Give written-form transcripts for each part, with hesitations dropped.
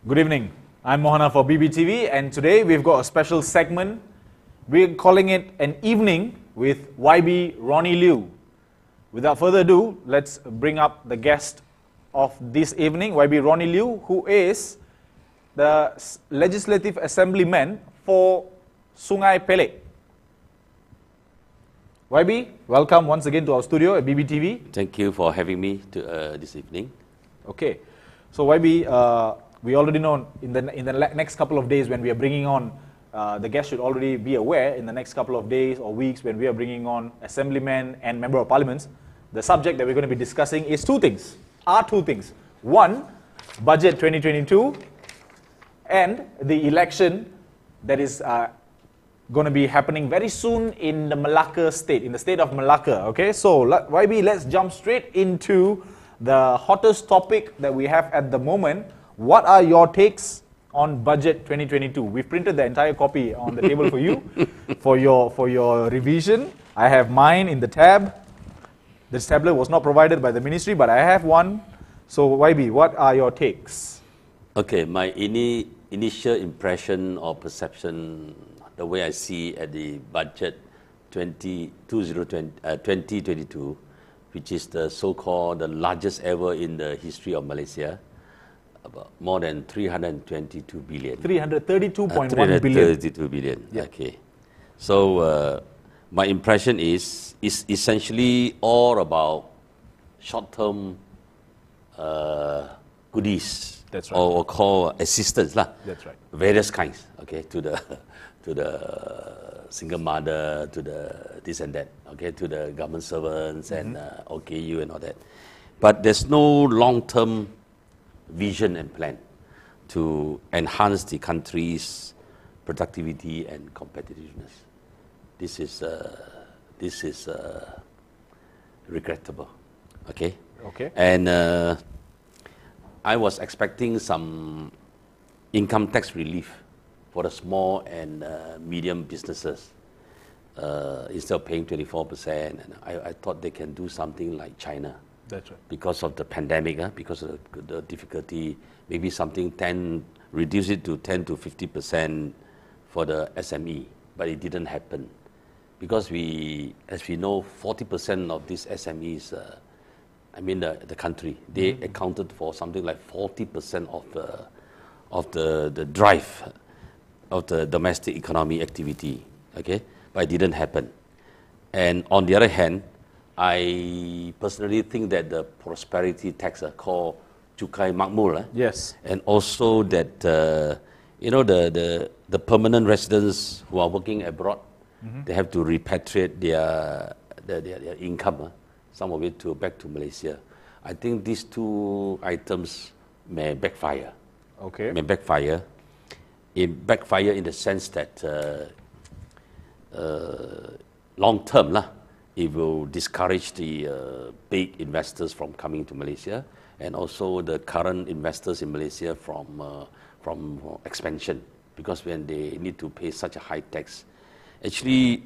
Good evening. I'm Mohana for BBTV, and today we've got a special segment. We're calling it an evening with YB Ronnie Liu. Without further ado, let's bring up the guest of this evening, YB Ronnie Liu, who is the Legislative Assemblyman for Sungai Pelek. YB, welcome once again to our studio at BBTV. Thank you for having me this evening. Okay, so YB, we already know in the next couple of days when we are bringing on, the guest should already be aware in the next couple of days or weeks when we are bringing on Assemblyman and Member of Parliaments, the subject that we're going to be discussing is two things. One, Budget 2022 and the election that is going to be happening very soon in the Malacca state, in the state of Malacca. Okay, so YB, let's jump straight into the hottest topic that we have at the moment. What are your takes on Budget 2022? We've printed the entire copy on the table for you, for your revision. I have mine in the tab. This tablet was not provided by the ministry, but I have one. So YB, what are your takes? Okay, my initial impression or perception, the way I see at the budget 2022, which is the so-called the largest ever in the history of Malaysia, about more than 322 billion. 332.1 billion. 332 billion, yeah. Okay. So my impression is essentially all about short-term goodies. That's right. Or call assistance lah. That's right. Various kinds, okay, to the single mother, to the this and that, okay, to the government servants and OKU and all that. But there's no long-term vision and plan to enhance the country's productivity and competitiveness. This is regrettable, okay? Okay. And I was expecting some income tax relief for the small and medium businesses instead of paying 24%. And I thought they can do something like China. That's right. Because of the pandemic, because of the difficulty, maybe something reduce it to 10 to 50% for the SME, but it didn't happen. Because as we know, 40% of these SMEs, the country, they accounted for something like 40% of the drive of the domestic economy activity, okay? But it didn't happen. And on the other hand, I personally think that the prosperity tax called Cukai Makmur, yes, and also that the permanent residents who are working abroad, they have to repatriate their income, some of it back to Malaysia. I think these two items may backfire. Okay. May backfire. It backfire in the sense that long term, it will discourage the big investors from coming to Malaysia, and also the current investors in Malaysia from expansion, because when they need to pay such a high tax. Actually,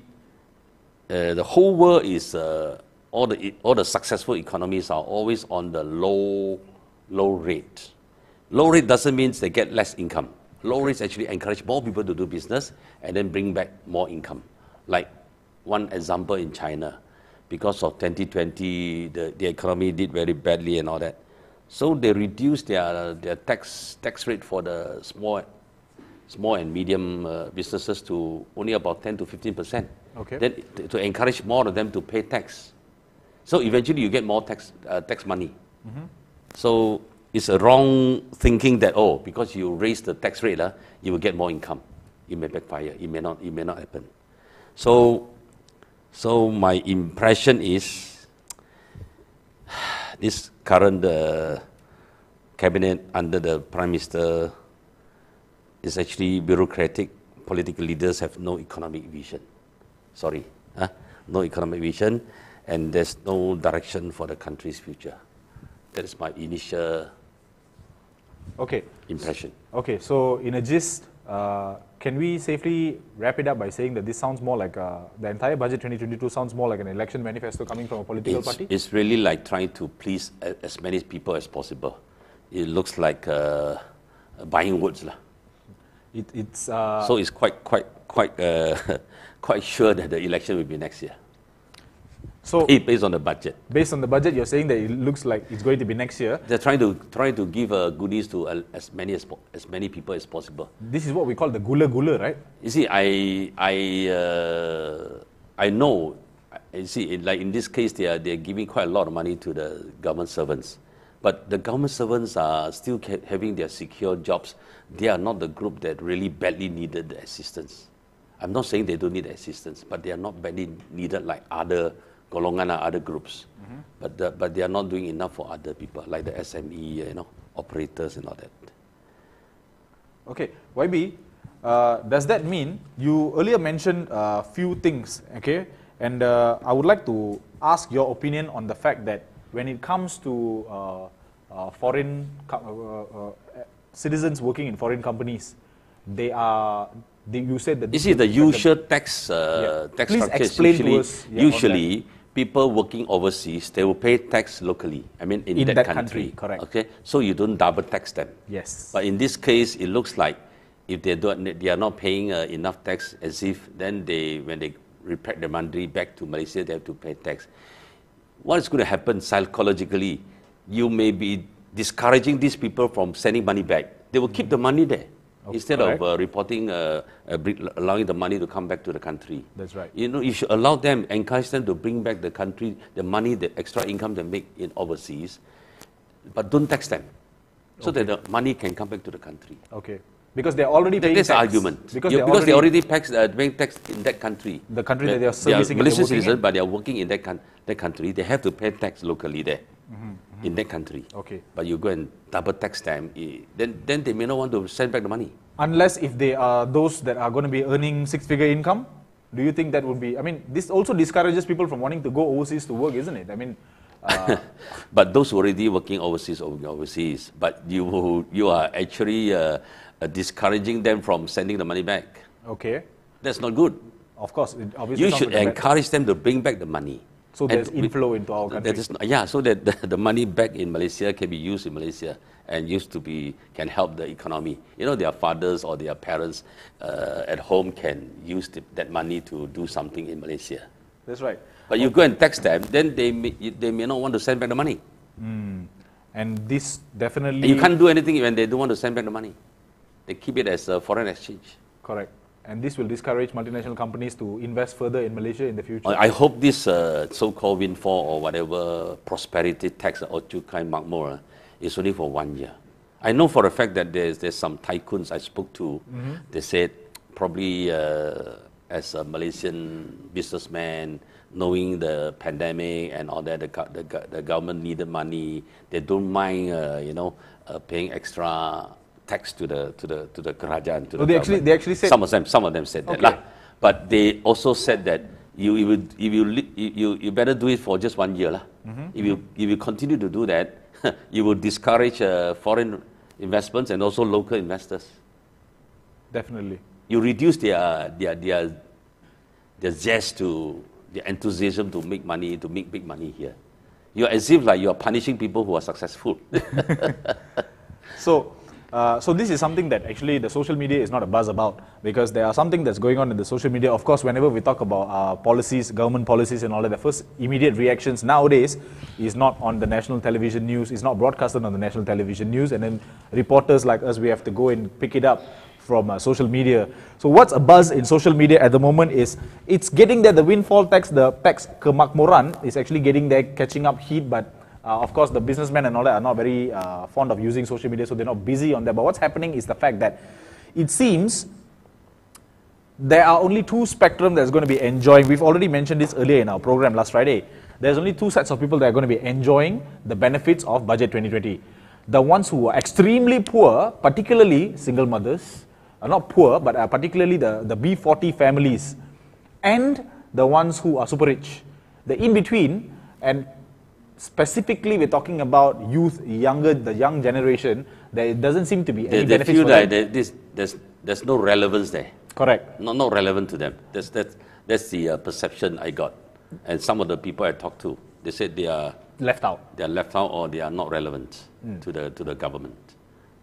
the whole world is all the successful economies are always on the low rate. Low rate doesn't mean they get less income. Low rates actually encourage more people to do business and then bring back more income. Like one example in China, because of 2020, the economy did very badly and all that. So they reduced their tax rate for the small and medium businesses to only about 10 to 15%. Okay. Then to encourage more of them to pay tax. So eventually you get more tax money. So it's a wrong thinking that, because you raise the tax rate, you will get more income. It may backfire. It may not happen. So my impression is this current cabinet under the Prime Minister is actually bureaucratic. Political leaders have no economic vision. No economic vision, and there's no direction for the country's future. That is my initial impression. Okay, so in a gist, can we safely wrap it up by saying that this sounds more like the entire budget 2022 sounds more like an election manifesto coming from a political party? It's really like trying to please as many people as possible. It looks like buying votes lah. It's So it's quite quite sure that the election will be next year. so Based on the budget. based on the budget, you're saying that it looks like it's going to be next year. They're trying to give goodies to as many people as possible. This is what we call the gula, right? You see, I know. You see, like in this case, they're giving quite a lot of money to the government servants, but the government servants are still having their secure jobs. They are not the group that really badly needed the assistance. I'm not saying they don't need assistance, but they are not badly needed like other golongan or other groups. But they are not doing enough for other people, like the SME, operators and all that. Okay, YB, does that mean you earlier mentioned a few things, okay? And I would like to ask your opinion on the fact that when it comes to foreign citizens working in foreign companies, you said that... You see, the usual tax tax Please structure explain is to us, usually people working overseas, they will pay tax locally. I mean, in that country. Correct. Okay, so you don't double tax them. Yes. But in this case, it looks like if they are not paying enough tax, as if then when they repatriate the money back to Malaysia, they have to pay tax. What is going to happen psychologically? You may be discouraging these people from sending money back. They will keep the money there. Instead of reporting, allowing the money to come back to the country. That's right. You should allow them, encourage them to bring back the money, the extra income they make in overseas, but don't tax them, so that the money can come back to the country. Okay. Because they're already paying tax. That's the argument. Because they already paying tax in that country. The country that they are servicing. They are Malaysian citizens, but they are working in that country. They have to pay tax locally there. In that country. Okay. But you go and double tax them, then they may not want to send back the money. Unless if they are those that are going to be earning six-figure income, do you think that would be... I mean, this also discourages people from wanting to go overseas to work, isn't it? I mean... But those already working overseas, but you are actually discouraging them from sending the money back. Okay. That's not good. Of course, it obviously you should encourage them to bring back the money. So there's inflow into our country. So that the money back in Malaysia can be used in Malaysia and can help the economy. Their fathers or their parents at home can use that money to do something in Malaysia. That's right. But you go and tax them, then they may not want to send back the money. And this definitely... And you can't do anything when they don't want to send back the money. They keep it as a foreign exchange. Correct. And this will discourage multinational companies to invest further in Malaysia in the future. I hope this so-called windfall or whatever prosperity tax or Cukai Makmur is only for 1 year. I know for a fact that there's some tycoons I spoke to. They said probably as a Malaysian businessman, knowing the pandemic and all that, the government needed money. They don't mind, paying extra tax to the kerajaan. They actually said some of them said that. But they also said that you better do it for just 1 year. If you continue to do that, you will discourage foreign investments and also local investors. Definitely. You reduce their zest their enthusiasm to make money, to make big money here. You're as if like you're punishing people who are successful. So this is something that actually the social media is not a buzz about, because there are something that's going on in the social media. Of course, whenever we talk about policies, government policies and all that, the first immediate reactions nowadays is not on the national television news, it's not broadcasted on the national television news, and then reporters like us, we have to go and pick it up from social media. So what's a buzz in social media at the moment is, it's getting there, the windfall tax, the tax kemakmuran is actually getting there, catching up heat, but of course, the businessmen and all that are not very fond of using social media, so they're not busy on that. But what's happening is the fact that it seems there are only two spectrum that's going to be enjoying. We've already mentioned this earlier in our program last Friday. There's only two sets of people that are going to be enjoying the benefits of Budget 2020. The ones who are extremely poor, particularly single mothers, not poor, but particularly the B40 families, and the ones who are super rich. The in-between, and specifically, we're talking about youth, the young generation. There doesn't seem to be any benefits feel for like them. There's no relevance there. Correct. Not relevant to them. That's the perception I got. And some of the people I talked to, they said they are left out. They are left out, or they are not relevant to the government.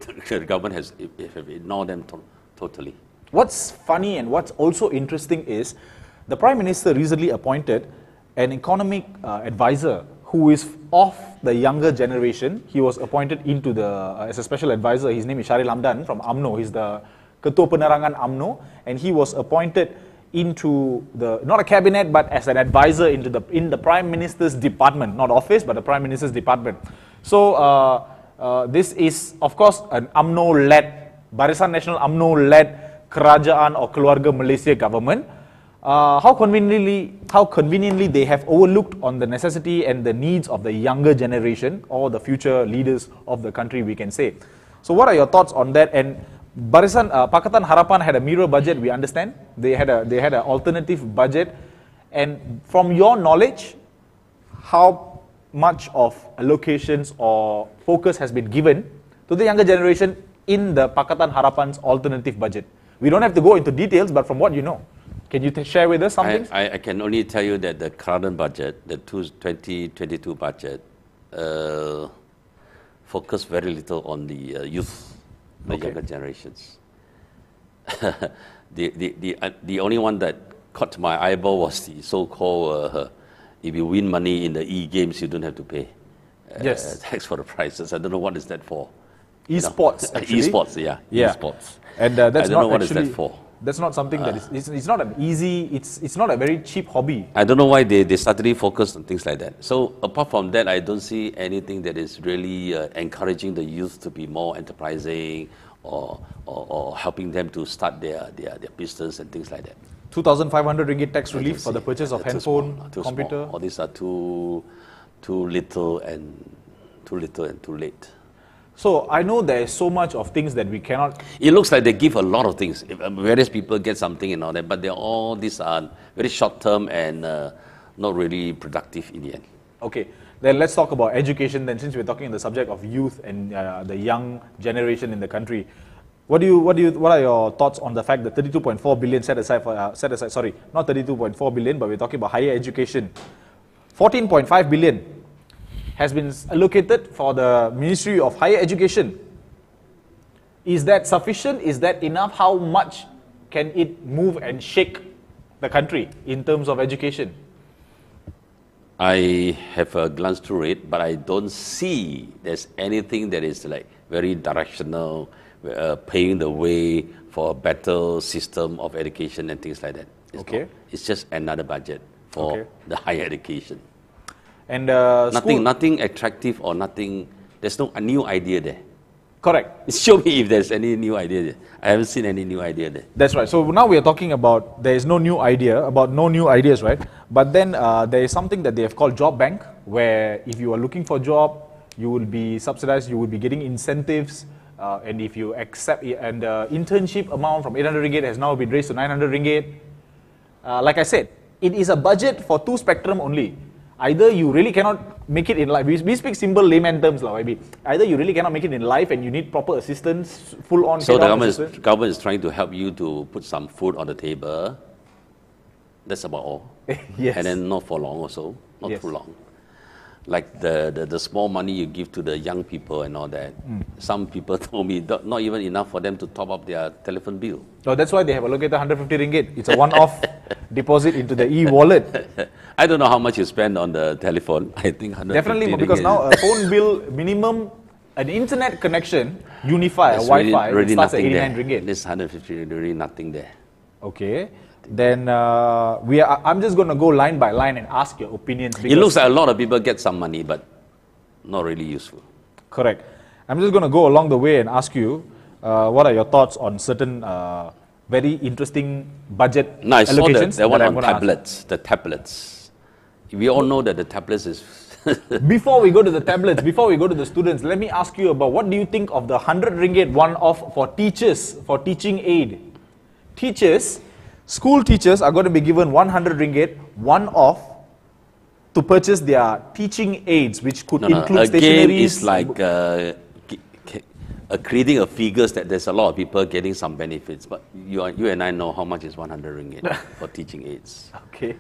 the government has ignored them totally. What's funny and what's also interesting is the Prime Minister recently appointed an economic advisor who is of the younger generation. He was appointed into as a special advisor. His name is Sharil Hamdan from UMNO. He's the Ketua Penerangan UMNO, and he was appointed into not a cabinet, but as an advisor in the Prime Minister's department, not office, but the Prime Minister's department. So this is, of course, an UMNO-led, Barisan Nasional UMNO-led Kerajaan or Keluarga Malaysia government. How conveniently they have overlooked on the necessity and the needs of the younger generation or the future leaders of the country, we can say. So what are your thoughts on that? And Barisan Pakatan Harapan had a mirror budget, we understand. They had an alternative budget. And from your knowledge, how much of allocations or focus has been given to the younger generation in the Pakatan Harapan's alternative budget? We don't have to go into details, but from what you know, can you share with us something? I can only tell you that the current budget, the 2022 budget, focused very little on the youth, the younger generations. The only one that caught my eyeball was the so-called, if you win money in the e-games, you don't have to pay tax for the prizes. I don't know what is that for. Esports, actually. Esports, yeah. Esports. And that's I don't not know what actually, is that for. That's not something that is, it's not an easy, it's not a very cheap hobby. I don't know why they suddenly focus on things like that. So apart from that, I don't see anything that is really encouraging the youth to be more enterprising or helping them to start their business and things like that. 2,500 ringgit tax relief for the purchase of handphone, computer. All these are too little and too late. So I know there is so much of things that we cannot. It looks like they give a lot of things. Various people get something and all that, but these are very short term and not really productive in the end. Okay, then let's talk about education. Then, since we're talking on the subject of youth and the young generation in the country, what are your thoughts on the fact that 32.4 billion set aside for sorry, not 32.4 billion, but we're talking about higher education. 14.5 billion has been allocated for the Ministry of Higher Education. Is that sufficient? Is that enough? How much can it move and shake the country in terms of education? I have a glance through it, but I don't see there's anything that is like very directional, paving the way for a better system of education and things like that. It's just another budget for the higher education. And nothing attractive or nothing. There's no a new idea there. Correct. Show me if there's any new idea there. I haven't seen any new idea there. That's right. So now we are talking about there is no new idea, about no new ideas, right? But then there is something that they have called Job Bank, where if you are looking for a job, you will be subsidized, you will be getting incentives, and if you accept, and the internship amount from 800 ringgit has now been raised to 900 ringgit. Like I said, it is a budget for two spectrum only. Either you really cannot make it in life. We speak simple layman terms, maybe. Either you really cannot make it in life and you need proper assistance, full on. So the government is trying to help you to put some food on the table. That's about all. Yes. And then not for long also, not too long. Like the small money you give to the young people and all that. Some people told me not even enough for them to top up their telephone bill. So that's why they have allocated 150 ringgit. It's a one-off deposit into the e-wallet. I don't know how much you spend on the telephone. I think 150 Definitely, because now a phone bill minimum, an internet connection, Wi-Fi, really starts at 89 ringgit. This 150 really nothing there. Okay. Then I'm just going to go line by line and ask your opinions. It looks like a lot of people get some money, but not really useful. Correct. I'm just going to go along the way and ask you, what are your thoughts on certain very interesting budget allocations? I saw that one on tablets, the tablets. We all know that the tablets is... Before we go to the tablets, before we go to the students, let me ask you about what do you think of the 100 ringgit one-off for teachers, for teaching aid? Teachers... School teachers are going to be given 100 ringgit one-off to purchase their teaching aids, which could include stationeries. Again, it's like creating a figures that there's a lot of people getting some benefits, but you and I know how much is 100 ringgit for teaching aids. Okay.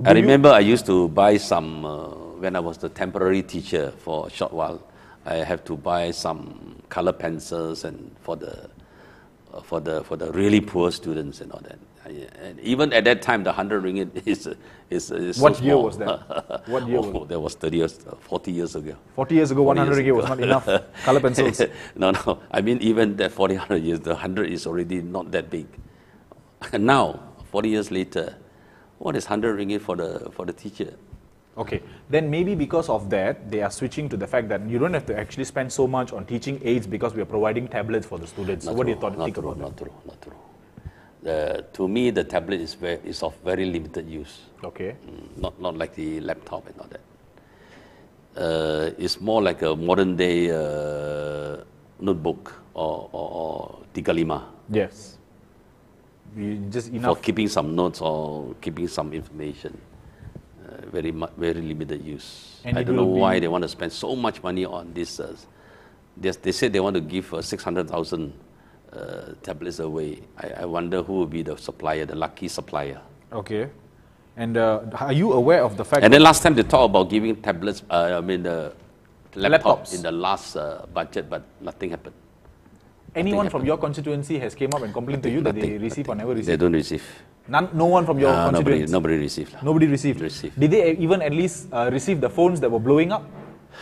I remember I used to buy some, when I was the temporary teacher for a short while, I have to buy some color pencils and for the really poor students and all that. And even at that time, the 100 ringgit is so What year small. was that? What year was That was 30 years, 40 years ago. 40 years ago, 100 ringgit was not enough. Color pencils. No. I mean, even that 40, 100 years, the 100 is already not that big. And now, 40 years later, what is 100 ringgit for the teacher? Okay, then maybe because of that, they are switching to the fact that you don't have to actually spend so much on teaching aids because we are providing tablets for the students. So what do you think about that? Not true. To me, the tablet is of very limited use. Okay. Not like the laptop and all that. It's more like a modern day notebook or tigalima. Yes. Just enough. For keeping some notes or keeping some information. Very limited use. And I don't know why they want to spend so much money on this. They said they want to give 600,000 tablets away. I wonder who will be the supplier, the lucky supplier. Okay. And are you aware of the fact And then last time they talked about giving tablets, the laptop laptops in the last budget, but nothing happened. anyone from your constituency has came up and complained to you that they receive or never receive? They don't receive. No one from your constituency? Nobody received. Nobody received. Did they even at least receive the phones that were blowing up?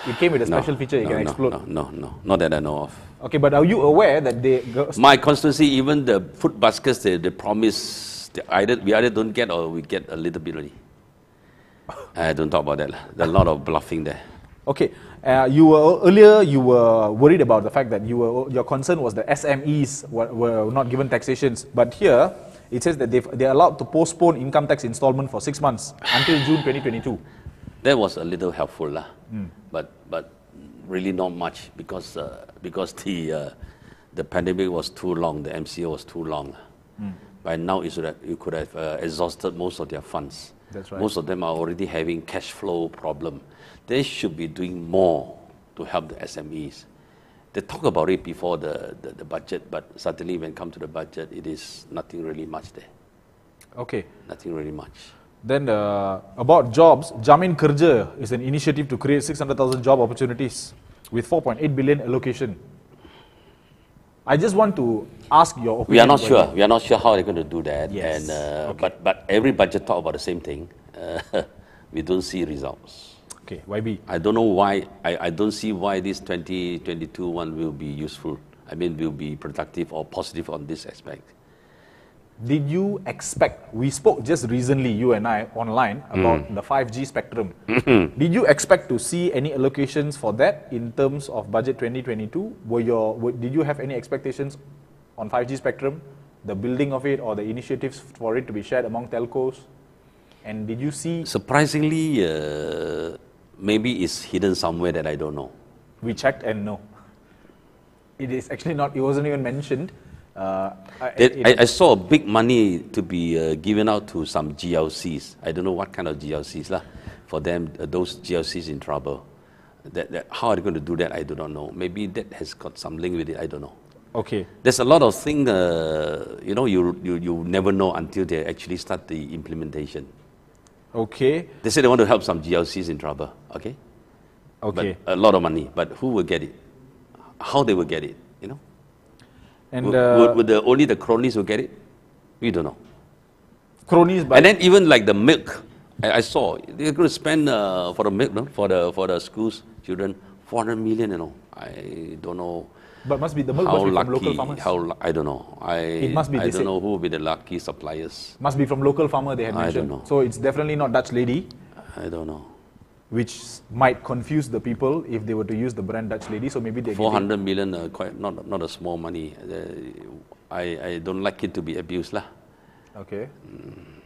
It came with a special feature, it can explode. No, not that I know of. Okay, but are you aware that My constituency, even the food baskets, they promise, we either don't get or we get a little bit only. I don't talk about that. There's a lot of bluffing there. Okay, earlier you were worried about the fact that your concern was the SMEs were not given taxations, but here it says that they're allowed to postpone income tax installment for 6 months until June 2022. That was a little helpful, but really not much because the pandemic was too long, the MCO was too long. By now you could have exhausted most of their funds. That's right. Most of them are already having cash flow problem. They should be doing more to help the SMEs. They talk about it before the budget, but suddenly when it comes to the budget, it is nothing really much there. Okay. Nothing really much. Then about jobs, Jamin Kerja is an initiative to create 600,000 job opportunities with 4.8 billion allocation. I just want to ask your opinion. We are not sure. We are not sure how they're going to do that. Yes. And but every budget talk about the same thing. We don't see results. Okay, YB. I don't know why. I don't see why this 2022 one will be useful. I mean, will be productive or positive on this aspect. Did you expect, we spoke just recently, you and I, online, about the 5G spectrum. Did you expect to see any allocations for that in terms of budget 2022? Did you have any expectations on 5G spectrum, the building of it or the initiatives for it to be shared among telcos? And did you see... Surprisingly, maybe it's hidden somewhere that I don't know. We checked and no. It is actually not, it wasn't even mentioned. I saw big money to be given out to some GLCs. I don't know what kind of GLCs lah. For them, those GLCs in trouble. How are they going to do that? I do not know. Maybe that has got some link with it. I don't know. Okay. There's a lot of things, you never know until they actually start the implementation. Okay. They say they want to help some GLCs in trouble. Okay. Okay. But a lot of money. But who will get it? How they will get it? And would only the cronies will get it? We don't know. Cronies, and then even like the milk, I saw they're going to spend for the milk, no? for the schools children 400 million. I don't know. But must be the milk must be from local farmers. I don't know. It must be. I don't know who will be the lucky suppliers. Must be from local farmer. They had mentioned. I don't know. So it's definitely not Dutch lady. I don't know. Which might confuse the people if they were to use the brand Dutch lady. So maybe they 400 million, quite not a small money. I don't like it to be abused lah. Okay.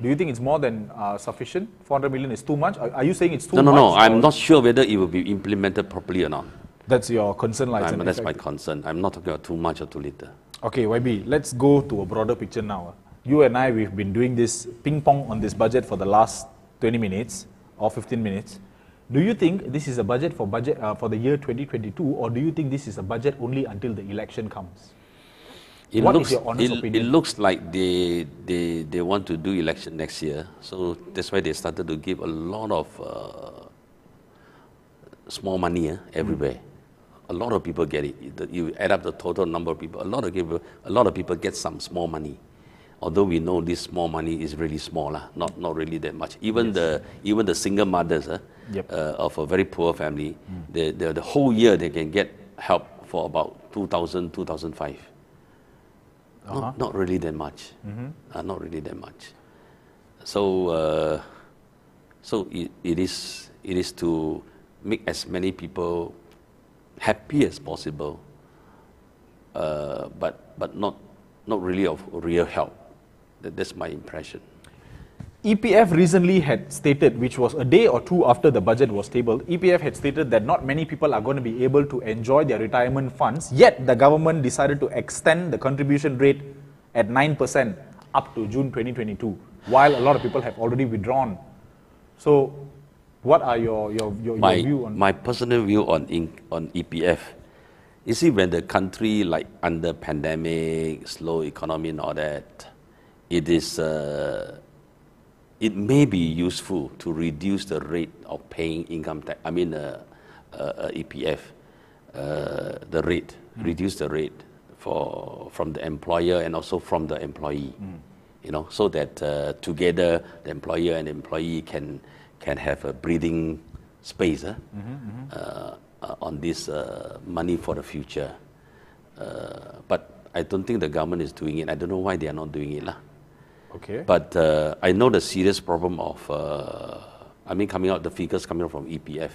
Do you think it's more than sufficient? 400 million is too much? Are you saying it's too much? No. I'm not sure whether it will be implemented properly or not. That's your concern, like. That's my concern. I'm not talking about too much or too little. Okay, YB, let's go to a broader picture now. You and I, we've been doing this ping pong on this budget for the last 20 minutes or 15 minutes. Do you think this is a budget for the year 2022, or do you think this is a budget only until the election comes? What is your honest opinion? It looks like they want to do election next year, so that's why they started to give a lot of small money everywhere. a lot of people get it. You add up the total number of people. A lot of people get some small money. Although we know this small money is really small, not really that much. Even the single mothers of a very poor family, the whole year they can get help for about 2,000, 2,500. Not really that much. Not really that much. So it is to make as many people happy as possible, but not really of real help. That's my impression. EPF recently had stated, which was a day or two after the budget was tabled, EPF had stated that not many people are going to be able to enjoy their retirement funds, yet the government decided to extend the contribution rate at 9% up to June 2022, while a lot of people have already withdrawn. So, what are your view on? My personal view on EPF, you see, when the country like under pandemic, slow economy and all that, it may be useful to reduce the rate of paying income tax. I mean, EPF, the rate, reduce the rate from the employer and also from the employee. You know, so that together the employer and employee can have a breathing space on this money for the future. But I don't think the government is doing it. I don't know why they are not doing it. Okay. But I know the serious problem of, the figures coming out from EPF,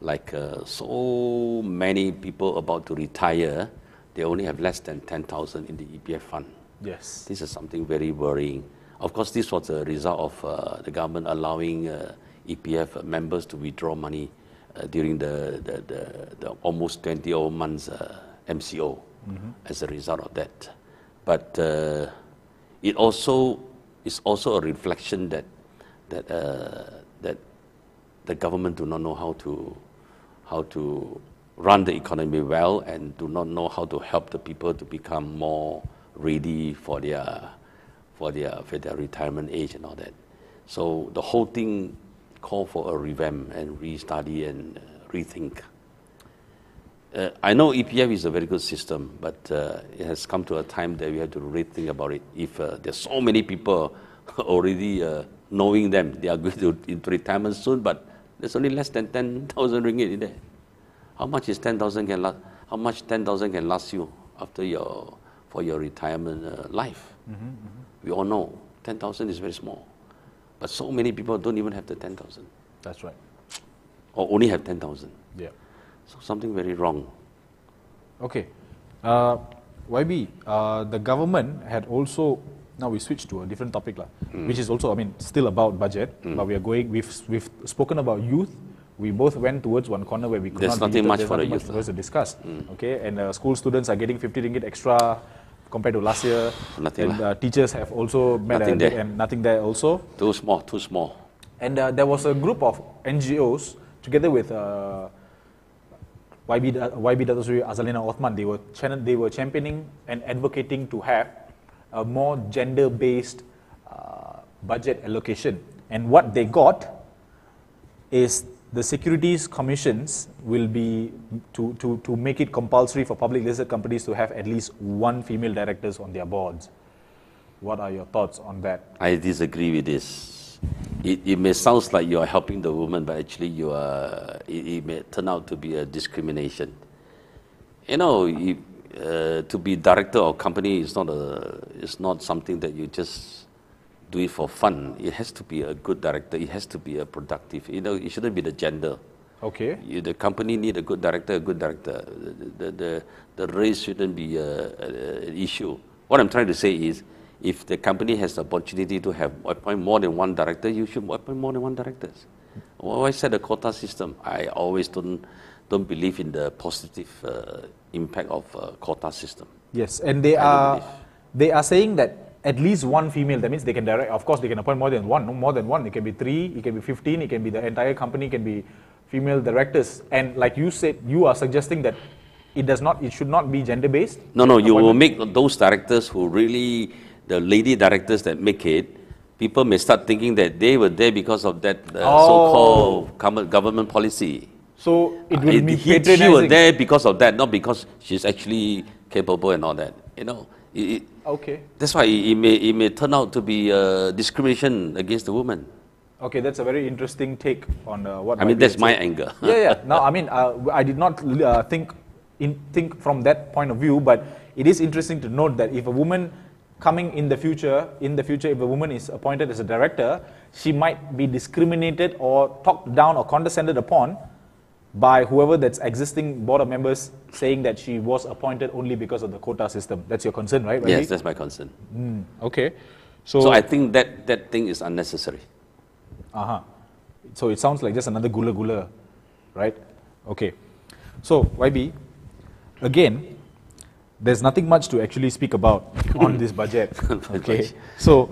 like so many people about to retire, they only have less than 10,000 in the EPF fund. Yes. This is something very worrying. Of course, this was a result of the government allowing EPF members to withdraw money during the almost 20 odd months MCO as a result of that. But it also is also a reflection that the government do not know how to run the economy well and do not know how to help the people to become more ready for their retirement age and all that. So the whole thing call for a revamp and restudy and rethink. I know EPF is a very good system, but it has come to a time that we have to rethink about it. If there's so many people already knowing them, they are going into retirement soon, but there's only less than 10,000 ringgit in there. How much is 10,000 can last? How much 10,000 can last you after for your retirement life? We all know 10,000 is very small, but so many people don't even have the 10,000. That's right. Or only have 10,000. Yeah. So something very wrong. Okay. YB, the government had also, now we switch to a different topic, which is also, still about budget, but we've spoken about youth. We both went towards one corner where we could There's nothing much for the youth to discuss. Okay, and school students are getting 50 ringgit extra compared to last year. Nothing. And teachers have also met nothing there also. Too small. And there was a group of NGOs together with YB Dato Sri Azalina Othman. They were championing and advocating to have a more gender-based budget allocation. And what they got is the securities commissions will be to make it compulsory for public listed companies to have at least one female directors on their boards. What are your thoughts on that? I disagree with this. It may sound like you are helping the woman, but actually it may turn out to be a discrimination. You know, to be director of company is not something that you just do it for fun. It has to be a good director. It has to be a productive. You know, it shouldn't be the gender. Okay. The company need a good director. The race shouldn't be an issue. What I'm trying to say is, if the company has the opportunity to appoint more than one director, you should appoint more than one directors. Why set a quota system? I always don't believe in the positive impact of quota system. Yes, and they are saying that at least one female. That means they can direct. Of course, they can appoint more than one. No more than one. It can be 3. It can be 15. It can be the entire company. It can be female directors. And like you said, you are suggesting that it should not be gender based. No. You will make those directors who really, the lady directors that make it, people may start thinking that they were there because of that so-called government policy. So it will be She was patronizing. there because of that, not because she's actually capable and all that. You know, Okay. that's why it may turn out to be discrimination against the woman. Okay, that's a very interesting take on what. I mean, YB that's had my said. anger. Yeah. No, I mean, I did not think from that point of view, but it is interesting to note that if a woman coming in the future, if a woman is appointed as a director, she might be discriminated or talked down or condescended upon by whoever that's existing board of members, saying that she was appointed only because of the quota system. That's your concern, right? Yes, that's my concern. Okay. So I think that thing is unnecessary. So it sounds like just another gula, right? Okay. So YB, again, there's nothing much to actually speak about on this budget. Okay. So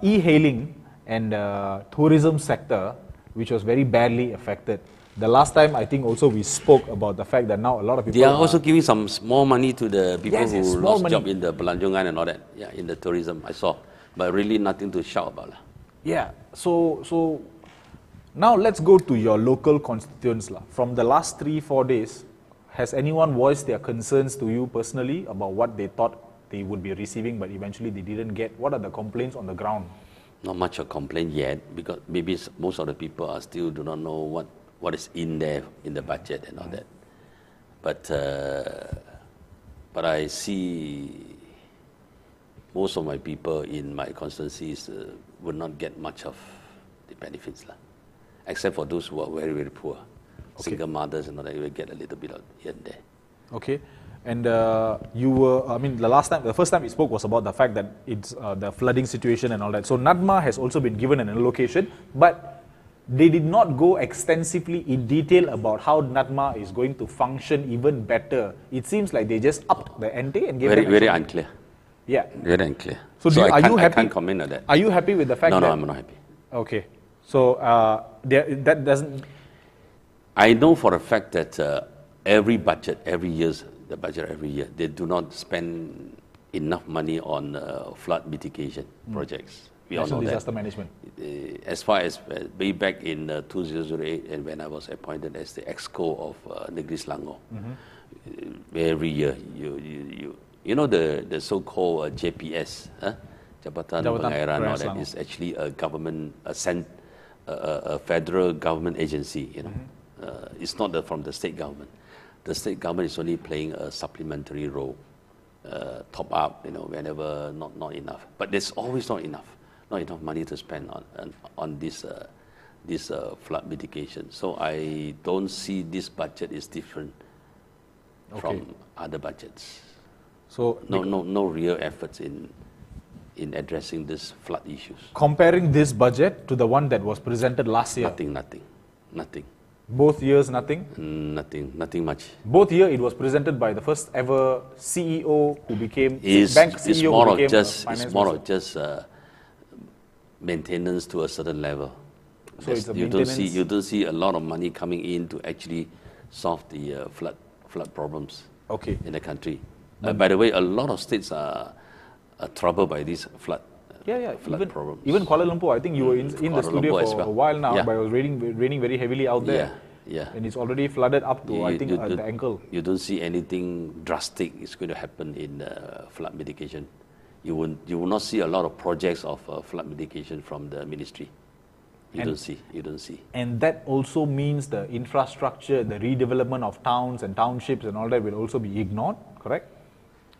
e-hailing and tourism sector, which was very badly affected. The last time I think also we spoke about the fact that now a lot of people They are also giving some small money to the people Yes, who small lost money. job in the Pelancongan and all that. Yeah, in the tourism I saw, but really nothing to shout about. Yeah. So now let's go to your local constituents lah. From the last 3-4 days, has anyone voiced their concerns to you personally about what they thought they would be receiving, but eventually they didn't get? What are the complaints on the ground? Not much of complaint yet, because maybe most of the people are still do not know what is in there in the budget and all that. But I see most of my people in my constituencies will not get much of the benefits lah, except for those who are very, very poor. Okay. Single mothers and all that will get a little bit of here and there. Okay. And the first time we spoke was about the fact that it's the flooding situation and all that. So NADMA has also been given an allocation, but they did not go extensively in detail about how NADMA is going to function even better. It seems like they just upped the ante and gave Very, them very extra- unclear. Yeah. Very unclear. So I are you happy? I can't comment on that. Are you happy with the fact No, that... I'm not happy. Okay. So that doesn't... I know for a fact that every budget every year, they do not spend enough money on flood mitigation projects. We all National know Disaster that. Management. As far as way back in 2008, and when I was appointed as the Exco of Negeri Selangor, every year you know the so-called JPS, Jabatan Pengairan, all that Selangor. is actually a government, a federal government agency. You know, it's not from the state government. The state government is only playing a supplementary role, top up, whenever not enough. But there's always not enough money to spend on this flood mitigation. So I don't see this budget is different from other budgets. So No real efforts in addressing these flood issues. comparing this budget to the one that was presented last year, Nothing. both years nothing. Nothing much. Both year it was presented by the first ever CEO who became It's bank CEO more who of became just finance it's more minister. of just maintenance to a certain level. So it's a you don't maintenance- see a lot of money coming in to actually solve the flood problems Okay. in the country. By the way, a lot of states are troubled by these flood Even, problems. even Kuala Lumpur, I think you were in the Kuala studio Lumpur for as well. a while now, Yeah. but it was raining very heavily out there. Yeah. And it's already flooded up to, I think, the ankle. You don't see anything drastic is going to happen in flood mitigation. You will not see a lot of projects of flood mitigation from the ministry. You don't see. And that also means the infrastructure, the redevelopment of towns and townships and all that will also be ignored, correct?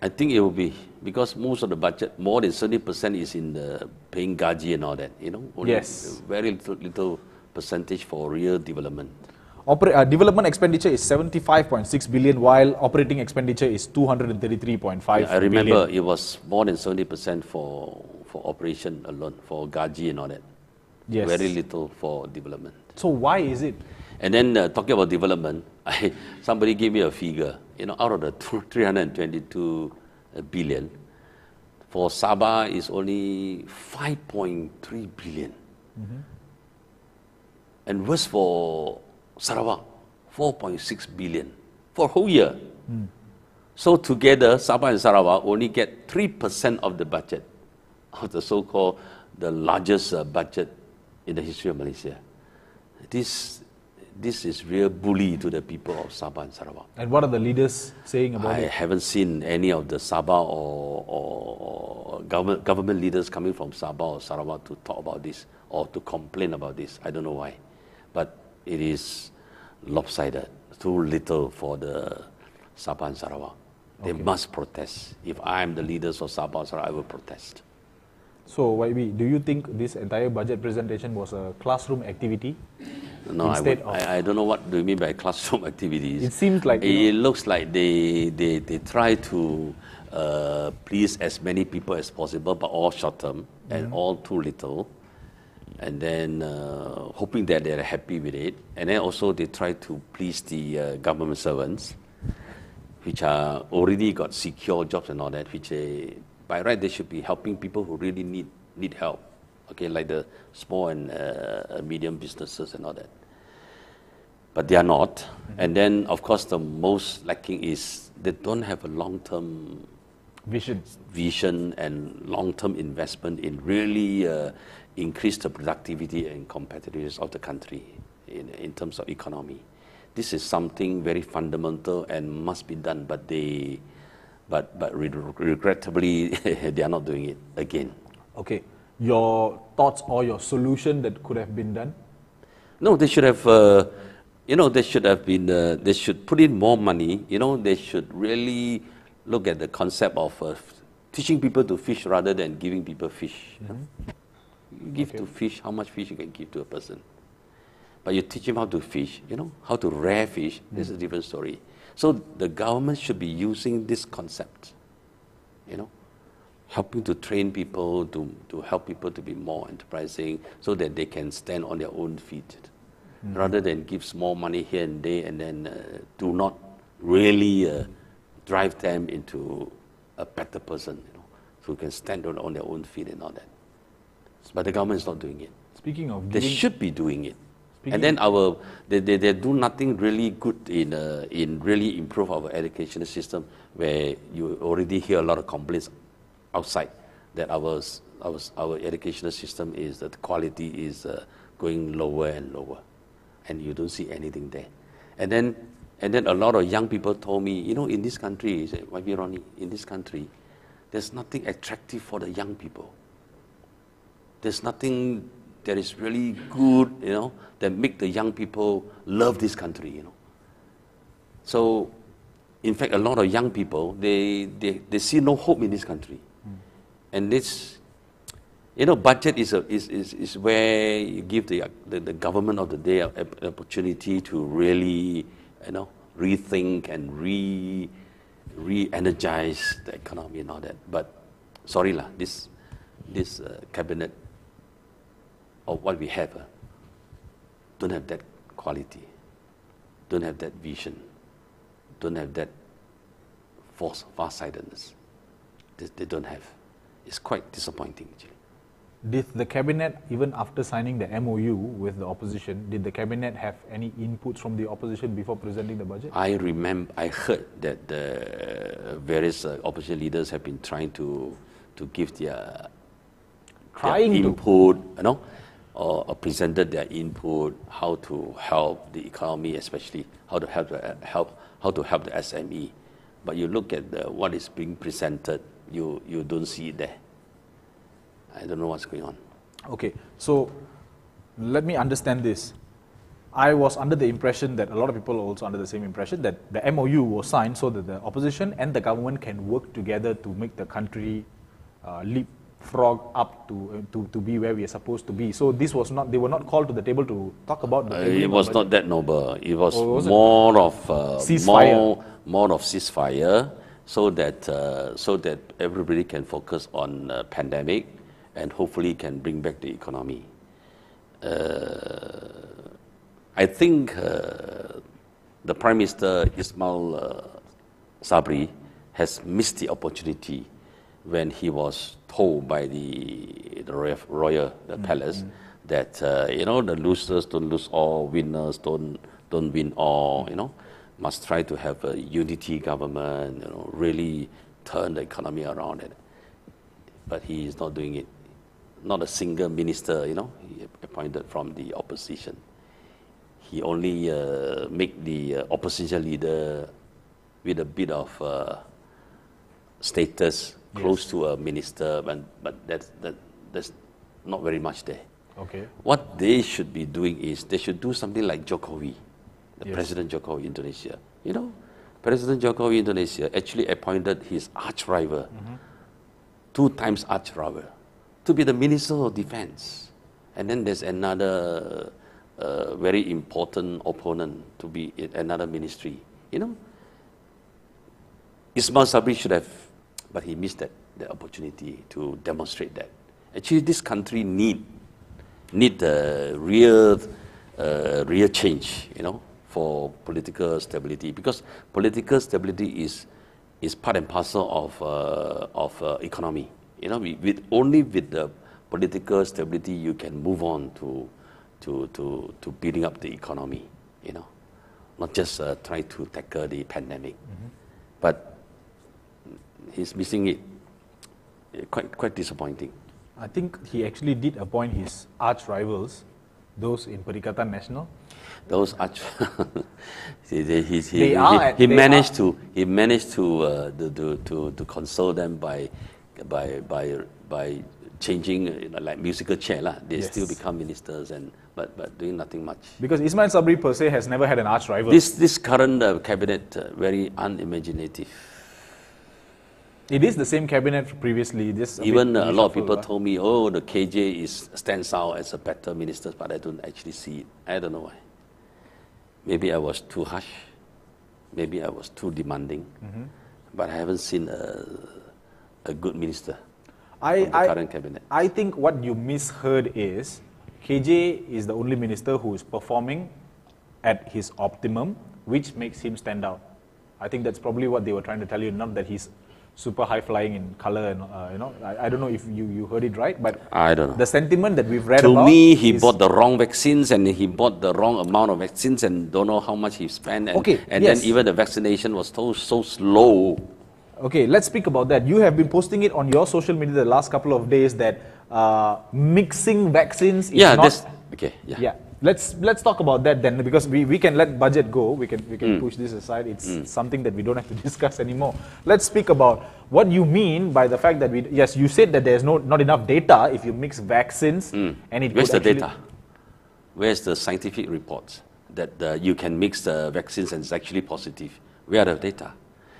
I think it will be, because most of the budget, more than 70% is in the paying gaji and all that, Only Yes. Very little percentage for real development. Development expenditure is 75.6 billion, while operating expenditure is 233.5 I remember billion. it was more than 70% for operation alone, for gaji and all that. Yes. Very little for development. So why is it? And then talking about development, somebody gave me a figure. Out of the 322 billion, for Sabah is only 5.3 billion. And worse for Sarawak, 4.6 billion for a whole year. So together, Sabah and Sarawak only get 3% of the budget, of the so-called the largest budget in the history of Malaysia. This this is real bully to the people of Sabah and Sarawak. And what are the leaders saying about I it? haven't seen any of the Sabah or government leaders coming from Sabah or Sarawak to talk about this or to complain about this. I don't know why. But it is lopsided, too little for the Sabah and Sarawak. They must protest. If I am the leaders of Sabah and Sarawak, I will protest. So, YB, do you think this entire budget presentation was a classroom activity? No, I don't know what do you mean by classroom activities. It seems like... It looks like they try to please as many people as possible, but all short term and all too little. And then hoping that they're happy with it. And then also they try to please the government servants, which are already got secure jobs and all that, which by right they should be helping people who really need help. Okay, like the small and medium businesses and all that. But they are not. And then, of course, the most lacking is they don't have a long-term vision and long-term investment in really increase the productivity and competitiveness of the country in terms of economy. This is something very fundamental and must be done, but regrettably, they are not doing it again. Okay. Your thoughts or your solution that could have been done? No, they should have, they should have been, they should put in more money. They should really look at the concept of teaching people to fish rather than giving people fish. You give to fish, how much fish you can give to a person. But you teach him how to fish, how to rear fish, this is a different story. So the government should be using this concept, helping to train people, to help people to be more enterprising so that they can stand on their own feet, rather than give small money here and there and then do not really drive them into a better person, who can stand on their own feet and all that. But the government is not doing it. Speaking of they should be doing it. And then they do nothing really good in really improve our educational system, where you already hear a lot of complaints outside that our educational system is that the quality is going lower and lower, and you don't see anything there. And then a lot of young people told me, in this country, YB Ronnie, in this country, there's nothing attractive for the young people. There's nothing that is really good, that make the young people love this country, So, in fact, a lot of young people, they see no hope in this country. And this, budget is where you give the government of the day an opportunity to really, rethink and re-energize the economy and all that. But, sorry lah, this cabinet of what we have don't have that quality, don't have that vision, don't have that far-sightedness. They don't have. It's quite disappointing, actually. Did the cabinet, even after signing the MOU with the opposition, did the cabinet have any inputs from the opposition before presenting the budget? I heard that the various opposition leaders have been trying to give their input, or presented their input, how to help the economy, especially how to help the SME. But you look at what is being presented, you don't see it there. I don't know what's going on. Okay, so let me understand this. I was under the impression that a lot of people are also under the same impression that the MOU was signed so that the opposition and the government can work together to make the country leapfrog up to be where we are supposed to be. So this was not, they were not called to the table to talk about the it was not that noble. It was more of ceasefire. More of ceasefire, so that everybody can focus on pandemic and hopefully can bring back the economy. I think the Prime Minister Ismail Sabri has missed the opportunity when he was told by the royal palace that the losers don't lose all, winners don't win all. Must try to have a unity government. Really turn the economy around. But he is not doing it. Not a single minister, he appointed from the opposition. he only make the opposition leader with a bit of status close to a minister, but that's not very much there. Okay. What they should be doing is they should do something like Jokowi, the President Jokowi Indonesia. You know, President Jokowi Indonesia actually appointed his arch rival, 2 times arch rival, to be the Minister of Defense. And then there's another very important opponent to be in another ministry. You know, Ismail Sabri should have, but he missed the opportunity to demonstrate that. Actually, this country need the real change, you know, for political stability, because political stability is part and parcel of economy. You know, only with the political stability you can move on to building up the economy. You know, not just try to tackle the pandemic, but he's missing it. Quite disappointing. I think he actually did appoint his arch rivals, those in Perikatan Nasional. Those arch, he managed to console them by changing, you know, like musical chair lah. They still become ministers but doing nothing much. Because Ismail Sabri per se has never had an arch rival. This current cabinet very unimaginative. It is the same cabinet previously. Even a lot of people told me, oh, the KJ stands out as a better minister, but I don't actually see it. I don't know why. Maybe I was too harsh. Maybe I was too demanding. But I haven't seen a good minister from the current cabinet. I think what you misheard is KJ is the only minister who is performing at his optimum, which makes him stand out. I think that's probably what they were trying to tell you, not that he's super high flying in color and you know, I don't know if you heard it right, but I don't know. The sentiment that we've read to about. To me, he bought the wrong vaccines and he bought the wrong amount of vaccines and don't know how much he spent. And, then even the vaccination was so slow. Okay, let's speak about that. You have been posting it on your social media the last couple of days that mixing vaccines is not. Yeah. Let's talk about that then, because we can let budget go. We can push this aside. It's something that we don't have to discuss anymore. Let's speak about what you mean by the fact that you said that there's not enough data if you mix vaccines and it. Where's the data? Where's the scientific reports that you can mix the vaccines and it's actually positive? Where are the data?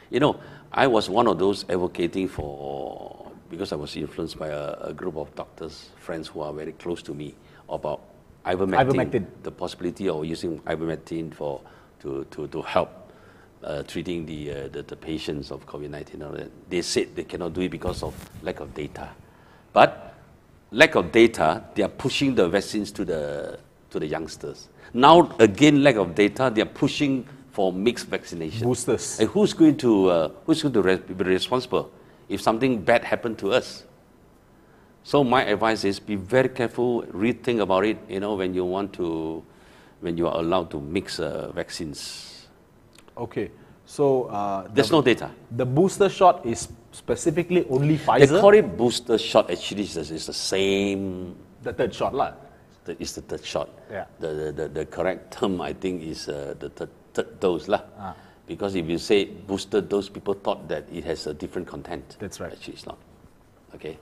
You know, I was one of those advocating for, because I was influenced by a group of doctors, friends who are very close to me, about ivermectin, the possibility of using ivermectin to help treating the patients of COVID-19. They said they cannot do it because of lack of data. But lack of data, they are pushing the vaccines to the youngsters. Now again, lack of data, they are pushing for mixed vaccination. Boosters. And who's going to be responsible if something bad happened to us? So my advice is be very careful, rethink about it, you know, when you are allowed to mix vaccines. Okay, so there's no data. The booster shot is specifically only Pfizer? They call it booster shot, actually it's the same. The third shot lah. It's the third shot. Yeah. The correct term, I think, is the third dose lah. Because if you say booster dose, people thought that it has a different content. That's right. Actually it's not. Okay.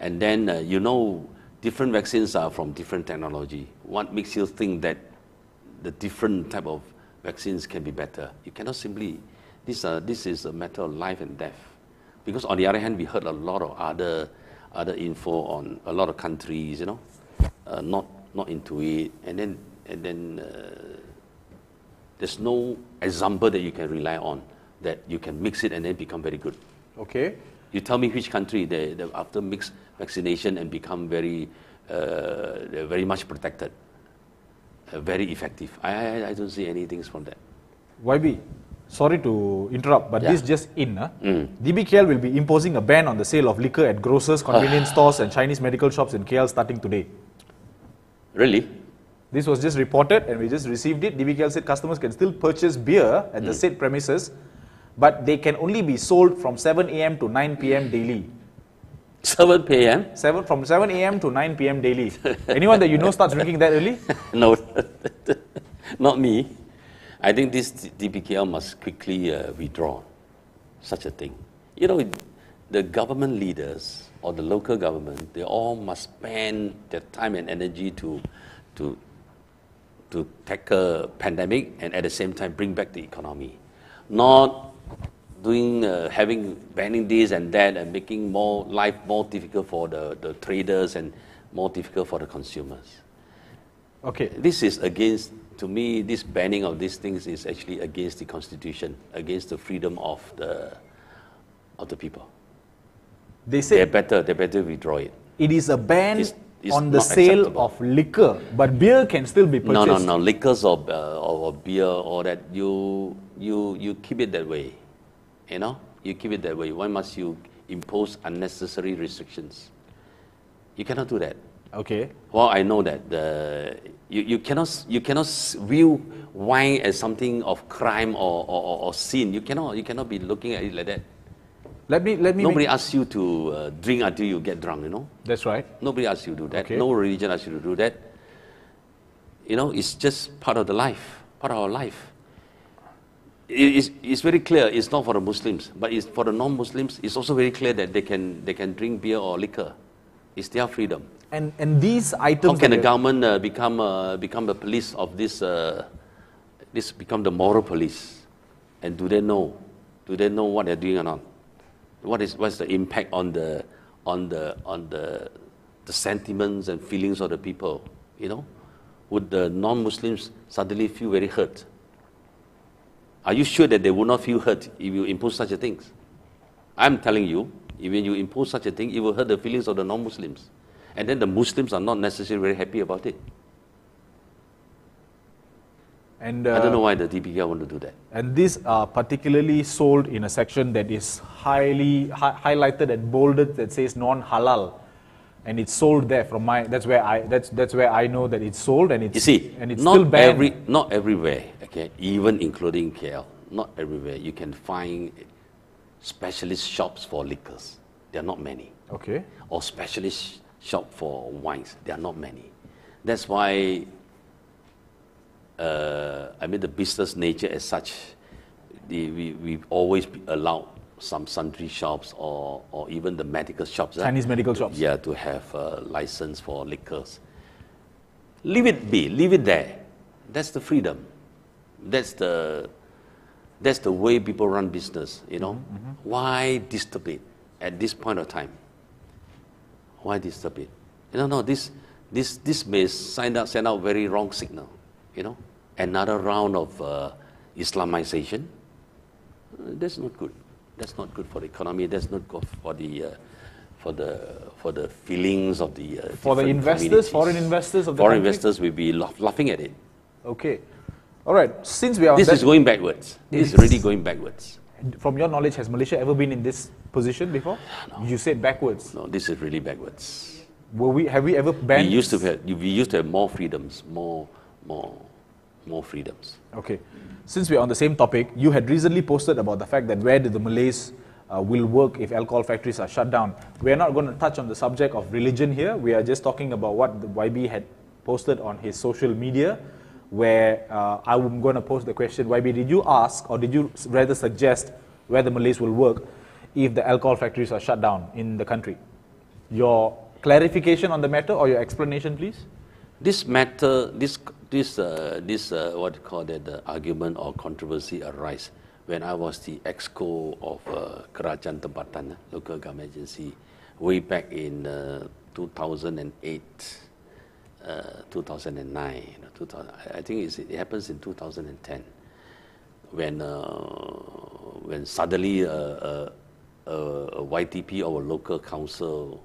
And then, you know, different vaccines are from different technology. What makes you think that the different type of vaccines can be better? You cannot simply, this is a matter of life and death. Because on the other hand, we heard a lot of other info on a lot of countries, you know, not into it. And then there's no example that you can rely on that you can mix it and then become very good. Okay. You tell me which country they after mixed vaccination and become very much protected, very effective. I don't see anything from that. YB, sorry to interrupt, but this just in. DBKL will be imposing a ban on the sale of liquor at grocers, convenience stores and Chinese medical shops in KL starting today. Really? This was just reported and we just received it. DBKL said customers can still purchase beer at the said premises, but they can only be sold from 7 a.m. to 9 p.m. daily. 7 p.m.? From 7 a.m. to 9 p.m. daily. Anyone that you know starts drinking that early? No. not me. I think this DPKL must quickly withdraw such a thing. You know, the government leaders or the local government, they all must spend their time and energy to tackle pandemic and at the same time bring back the economy. Not doing, banning this and that and making life more difficult for the traders and more difficult for the consumers. Okay. This is against, to me, this banning of these things is actually against the constitution, against the freedom of the people. They say they better withdraw it. it is a ban It's on the not sale acceptable. of liquor, but beer can still be purchased. No. Liquors or beer or that, you keep it that way. You know, you keep it that way. Why must you impose unnecessary restrictions? You cannot do that. Okay. Well, I know that you cannot view wine as something of crime or sin. You cannot be looking at it like that. Let me. Nobody asks you to drink until you get drunk. You know. That's right. Nobody asks you to do that. Okay. No religion asks you to do that. You know, it's just part of the life, part of our life. It's very clear. It's not for the Muslims, but it's for the non-Muslims. It's also very clear that they can drink beer or liquor. It's their freedom. And these items. How can the government become the police of this? This become the moral police, and do they know? Do they know what they're doing or not? What's the impact on the sentiments and feelings of the people? You know, would the non-Muslims suddenly feel very hurt? Are you sure that they would not feel hurt if you impose such a thing? I'm telling you, when you impose such a thing, it will hurt the feelings of the non-Muslims. And then the Muslims are not necessarily very happy about it. And I don't know why the DPK want to do that. And these are particularly sold in a section that is highlighted and bolded that says non-halal, and it's sold there. That's where I know that it's sold, and it's still banned. Not everywhere. Okay, even including KL, not everywhere you can find specialist shops for liquors. There are not many. Okay. Or specialist shop for wines. There are not many. That's why. The business nature as such, we've always allowed some sundry shops or even the medical shops. Chinese medical shops. Yeah, to have a license for liquors. Leave it be, leave it there. That's the freedom. That's the way people run business, you know. Mm-hmm. Why disturb it at this point of time? Why disturb it? No, this may send out very wrong signal, you know. Another round of Islamization. That's not good. That's not good for the economy. That's not good for the feelings of the for the investors, foreign investors of the foreign country? Investors will be laughing at it. Okay, all right. Since we are this is going backwards. This is really going backwards. From your knowledge, has Malaysia ever been in this position before? No. You said backwards. No, this is really backwards. Have we ever banned? We used to have more freedoms, more freedoms. Okay. Since we're on the same topic, you had recently posted about the fact that where the Malays will work if alcohol factories are shut down. We're not going to touch on the subject of religion here. We are just talking about what the YB had posted on his social media, where I'm going to pose the question, YB, did you ask or did you rather suggest where the Malays will work if the alcohol factories are shut down in the country? Your clarification on the matter or your explanation, please? This matter, this what you call it, the argument or controversy arise when I was the exco of Kerajaan Tempatan, local government agency, way back in 2008, 2009. I think it happens in 2010, when suddenly a YTP or a local council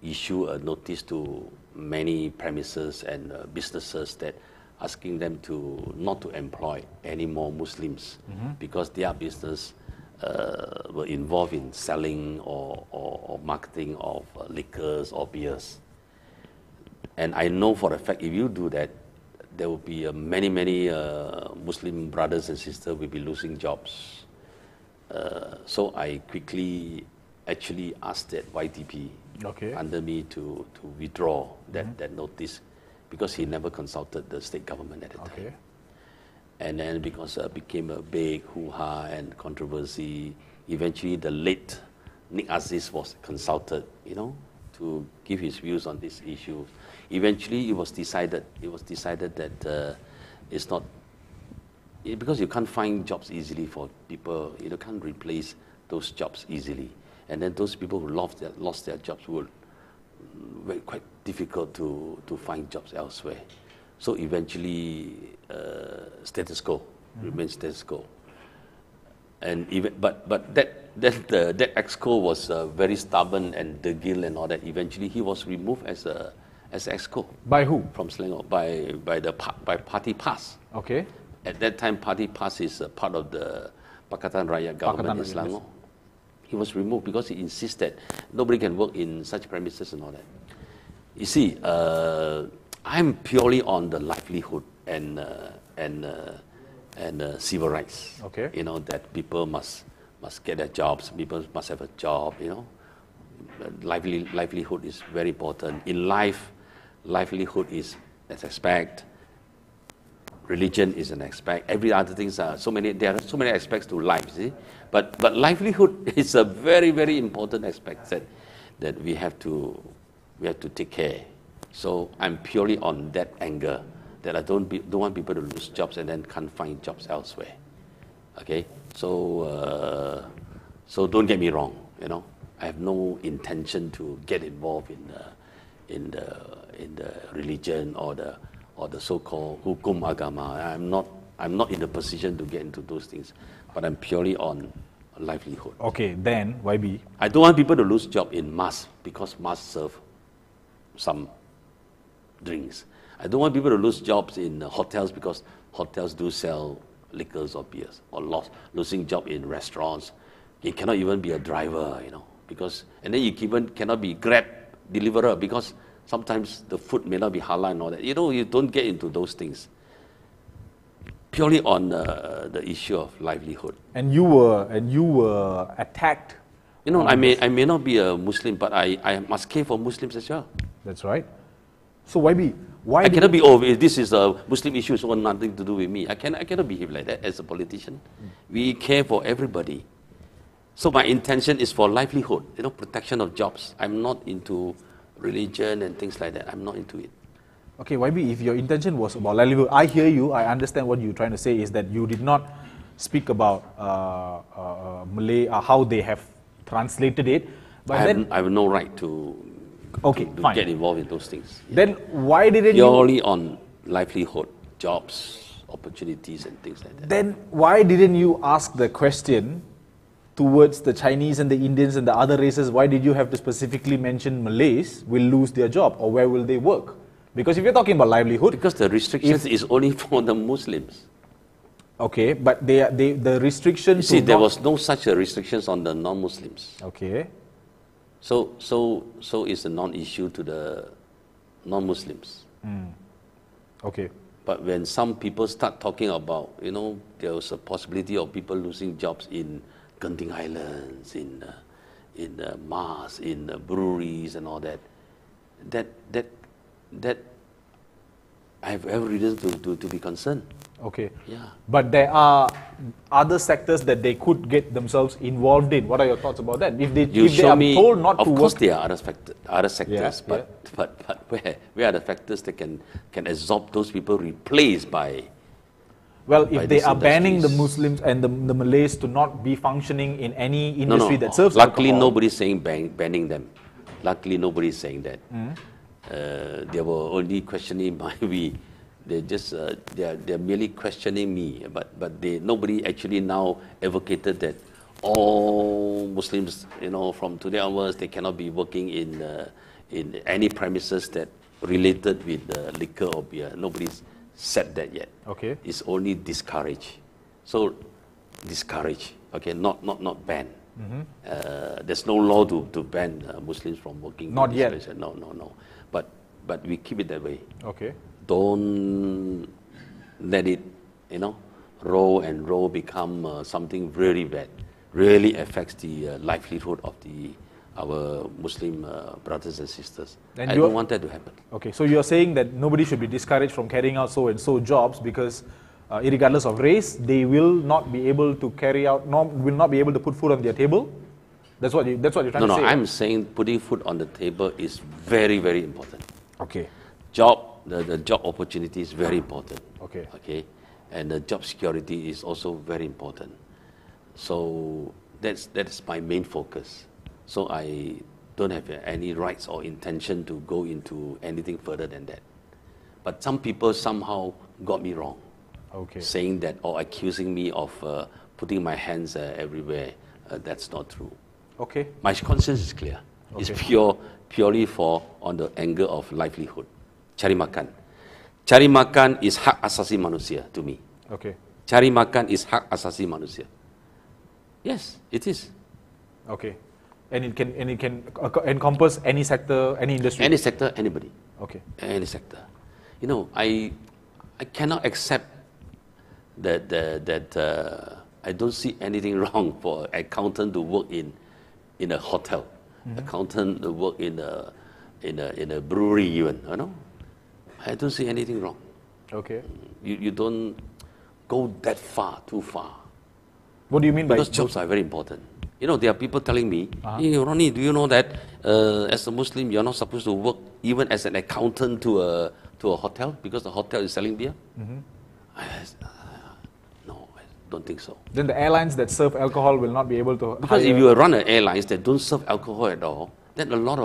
issue a notice to many premises and businesses that asking them not to employ any more Muslims, because their business were involved in selling or marketing of liquors or beers. And I know for a fact if you do that, there will be many Muslim brothers and sisters will be losing jobs. So I quickly asked that YTP under me to withdraw that notice, because he never consulted the state government at the time. Okay. And then because it became a big hoo-ha and controversy, eventually the late Nick Aziz was consulted, to give his views on this issue. Eventually, it was decided that it's not, because you can't find jobs easily for people, you can't replace those jobs easily. And then those people who lost their jobs were quite difficult to find jobs elsewhere. So eventually, status quo remains status quo. And but that ex-co was very stubborn and degil and all that. Eventually, he was removed as ex-co. By who? From Selangor, by Party PAS. Okay. At that time, Party PAS is part of the Pakatan Rakyat government in Selangor. He was removed because he insisted nobody can work in such premises and all that. You see, I'm purely on the livelihood and civil rights. Okay. That people must get their jobs. People must have a job. Livelihood is very important in life. Livelihood is an aspect. Religion is an aspect. Every other things are so many. There are so many aspects to life. See, but livelihood is a very, very important aspect that we have to take care. So I'm purely on that angle, that I don't want people to lose jobs and then can't find jobs elsewhere. Okay, so don't get me wrong. I have no intention to get involved in the religion or the so-called hukum agama. I'm not in the position to get into those things, but I'm purely on livelihood. Okay, then YB. I don't want people to lose job in MAS because MAS serve some drinks. I don't want people to lose jobs in hotels because hotels do sell liquors or beers, or losing job in restaurants. You cannot even be a driver, and then you even cannot be Grab deliverer because sometimes the food may not be halal and all that. You don't get into those things. Purely on the issue of livelihood. And you were attacked. I may not be a Muslim, but I must care for Muslims as well. That's right. So YB, why? I cannot be, this is a Muslim issue, so nothing to do with me. I cannot behave like that as a politician. We care for everybody. So my intention is for livelihood, protection of jobs. I'm not into religion and things like that. I'm not into it. Okay, YB, if your intention was about livelihood, I hear you. I understand what you're trying to say is that you did not speak about Malay, how they have translated it. But I have no right to get involved in those things. Yeah. Then why didn't you? Purely on livelihood, jobs, opportunities and things like that. Then why didn't you ask the question towards the Chinese and the Indians and the other races? Why did you have to specifically mention Malays will lose their job, or where will they work? Because if you're talking about livelihood... Because the restrictions is only for the Muslims. Okay, but the restrictions... See, there was no such restrictions on the non-Muslims. Okay. So it's a non-issue to the non-Muslims. Okay. But when some people start talking about, there was a possibility of people losing jobs in Genting Islands, in MAS, in breweries and all that I have every reason to be concerned. Okay. Yeah. But there are other sectors that they could get themselves involved in. What are your thoughts about that? If they are told not to work... Of course there are other sectors, but where are the factors that can absorb those people replaced by... Well, if they are banning the Muslims and the Malays to not be functioning in any industry that serves luckily alcohol... nobody's saying banning them. Luckily nobody's saying that. They were only questioning they're merely questioning me, but nobody actually now advocated that all Muslims, from today onwards, they cannot be working in any premises that related with liquor or beer. Nobody's said that yet. Okay. It's only discourage. So discourage. Okay, not ban. There's no law to ban Muslims from working. Not yet. Place. No. But we keep it that way. Okay. Don't let it, roll become something really bad. Really affects the livelihood of our Muslim brothers and sisters. And I don't want that to happen. Okay, so you're saying that nobody should be discouraged from carrying out so and so jobs because, irregardless of race, they will not be able to carry out, will not be able to put food on their table. That's what you're trying to say. No, I'm saying putting food on the table is very, very important. Okay. The job opportunity is very important. Okay. Okay, and the job security is also very important. So that's my main focus. So I don't have any rights or intention to go into anything further than that. But some people somehow got me wrong. Okay. Saying that or accusing me of putting my hands everywhere. That's not true. Okay. My conscience is clear. Okay. It's purely on the angle of livelihood. Cari makan. Cari makan is hak asasi manusia to me. Okay. Cari makan is hak asasi manusia. Yes, it is. Okay. And it can encompass any sector, any industry. Any sector, anybody. Okay. Any sector. You know, I cannot accept that I don't see anything wrong for an accountant to work in a hotel, accountant to work in a brewery even. You know, I don't see anything wrong. Okay. You don't go that far, too far. What do you mean by Because jobs are very important. You know, there are people telling me, hey, Ronnie, do you know that as a Muslim, you're not supposed to work even as an accountant to a hotel because the hotel is selling beer? No, I don't think so. Then the airlines that serve alcohol will not be able to Because hire... if you run an airlines that don't serve alcohol at all, then a lot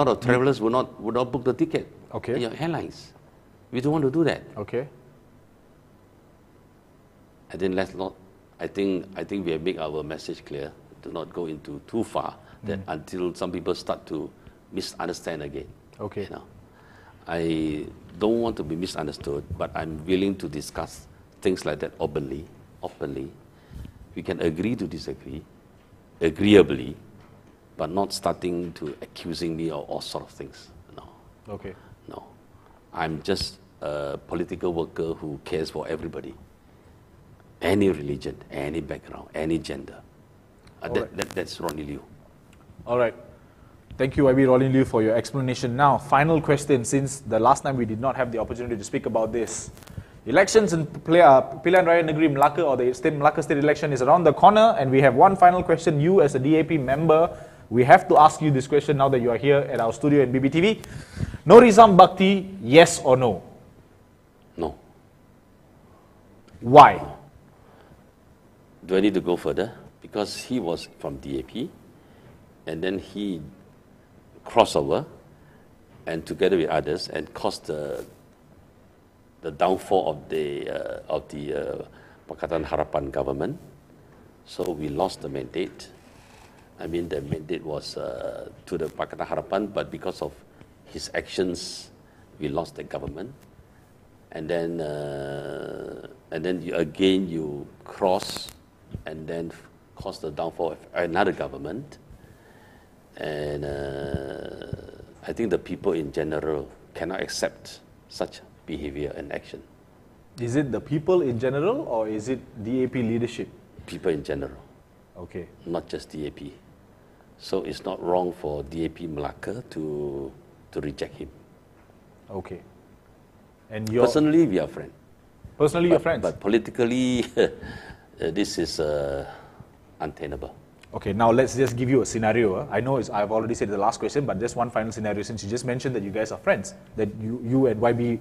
of travelers will not book the ticket. Okay. In your airlines. We don't want to do that. Okay. And then let's not. I think we have made our message clear. Do not go into too far. That until some people start to misunderstand again. Okay. You know, I don't want to be misunderstood, but I'm willing to discuss things like that openly. We can agree to disagree, agreeably, but not starting to accusing me of all sort of things. No. Okay. No. I'm just a political worker who cares for everybody. Any religion, any background, any gender. That's Ronnie Liu. All right. Thank you, YB Ronnie Liu, for your explanation. Now, final question, since the last time we did not have the opportunity to speak about this. Elections in Pilihan Raya Negeri Melaka, or the Melaka State election, is around the corner, and we have one final question. You, as a DAP member, we have to ask you this question now that you are here at our studio in BBTV. Norizam Bhakti, yes or no? No. Why? Do I need to go further? Because he was from DAP, and then he crossed over, and together with others, and caused the downfall of the Pakatan Harapan government. So we lost the mandate. I mean, the mandate was to the Pakatan Harapan, but because of his actions, we lost the government. And then you cross, and then cause the downfall of another government. And I think the people in general cannot accept such behavior and action. Is it the people in general, or is it DAP leadership? People in general. Okay. Not just DAP. So it's not wrong for DAP Melaka to reject him. Okay. And you're... Personally, we are friends. Personally, you're friends? But politically, this is untenable. Okay, now let's just give you a scenario. I know I've already said the last question, but just one final scenario, since you just mentioned that you guys are friends, that you and YB,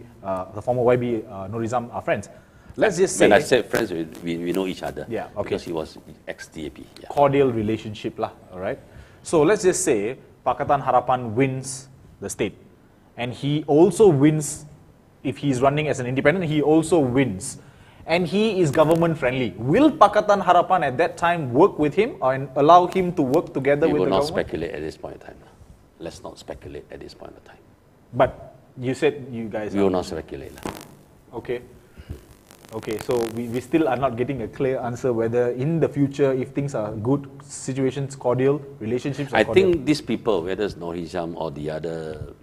the former YB Norizam, are friends. Let's just say... When I said friends, we know each other. Yeah, okay. Because he was ex-DAP. Yeah. Cordial relationship lah, all right? So let's just say Pakatan Harapan wins the state. And he also wins, if he's running as an independent, he also wins. And he is government friendly. Will Pakatan Harapan at that time work with him and allow him to work together with the government? We will not speculate at this point in time. Let's not speculate at this point in time. But you said you guys... We will not speculate. Okay. Okay, so we still are not getting a clear answer whether in the future, if things are good, situations cordial, relationships are cordial. I think these people, whether it's Norizam or the other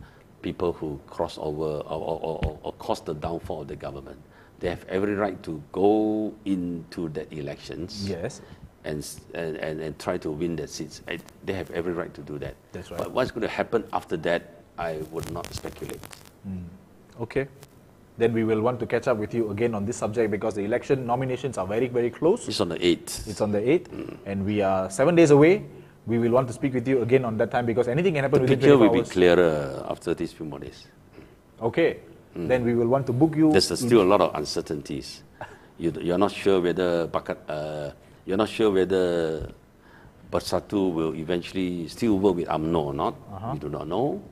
people who cross over or cause the downfall of the government, they have every right to go into the elections. Yes. and try to win their seats. They have every right to do that. That's right. But what's going to happen after that, I would not speculate. Okay. Then we will want to catch up with you again on this subject because the election nominations are very, very close. It's on the 8th. It's on the 8th, and we are 7 days away. We will want to speak with you again on that time because anything can happen The within picture 24 will hours. be clearer after these few more days. Okay. Then we will want to book you. There's still a lot of uncertainties. You're not sure whether Bersatu will eventually still work with UMNO or not. We do not know.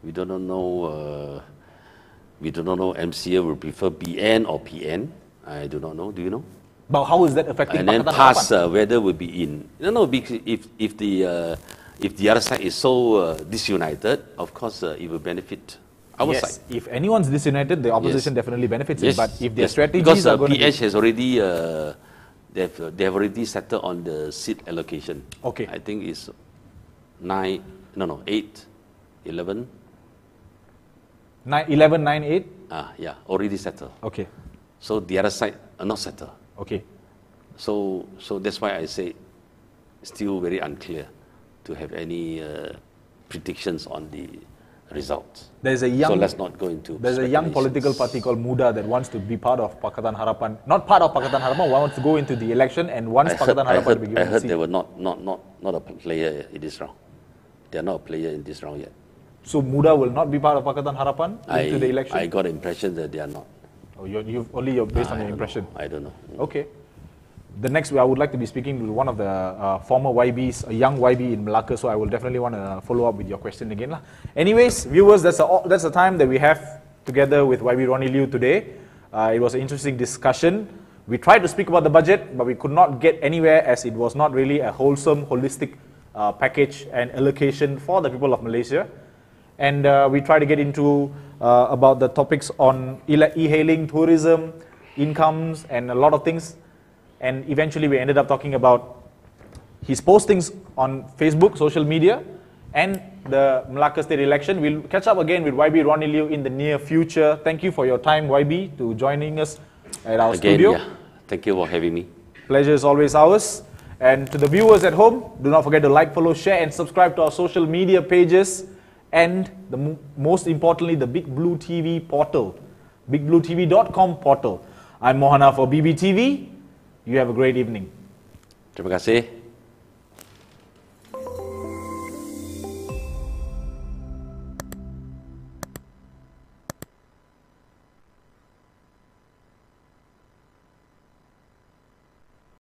We do not know. We do not know MCA will prefer BN or PN. I do not know. Do you know? But how is that affecting And then Pakatan pass Harapan? whether will be in. No, because if the other side is so disunited, of course it will benefit our Yes, side. if anyone's disunited, the opposition definitely benefits it. Yes, But if their yes. strategies Because are going to PH has already they have already settled on the seat allocation. Okay. I think it's 8, 11. 11, 9, 8? Yeah, already settled. Okay. So the other side are not settled. Okay. So that's why I say still very unclear to have any predictions on the results. There's a So young let's not go into There's a young political speculations. party called Muda that wants to be part of Pakatan Harapan. Not part of Pakatan Harapan, wants to go into the election and wants Pakatan Harapan to be I given a heard seat. they were not a player in this round. They are not a player in this round yet. So Muda will not be part of Pakatan Harapan into the election? I got the impression that they are not. Oh, you're based on your impression. I don't know. Okay. The next, I would like to be speaking with one of the former YBs, a young YB in Malacca, so I will definitely want to follow up with your question again. Anyways, viewers, that's the time that we have together with YB Ronnie Liu today. It was an interesting discussion. We tried to speak about the budget, but we could not get anywhere as it was not really a wholesome, holistic package and allocation for the people of Malaysia. And we try to get into about the topics on e-hailing, tourism, incomes, and a lot of things. And eventually we ended up talking about his postings on Facebook, social media, and the Malacca state election. We'll catch up again with YB Ronnie Liu in the near future. Thank you for your time, YB, to joining us at our studio. Yeah. Thank you for having me. Pleasure is always ours. And to the viewers at home, do not forget to like, follow, share, and subscribe to our social media pages. And most importantly, the Big Blue TV portal, bigbluetv.com portal. I'm Mohana for BBTV. You have a great evening. Terima kasih.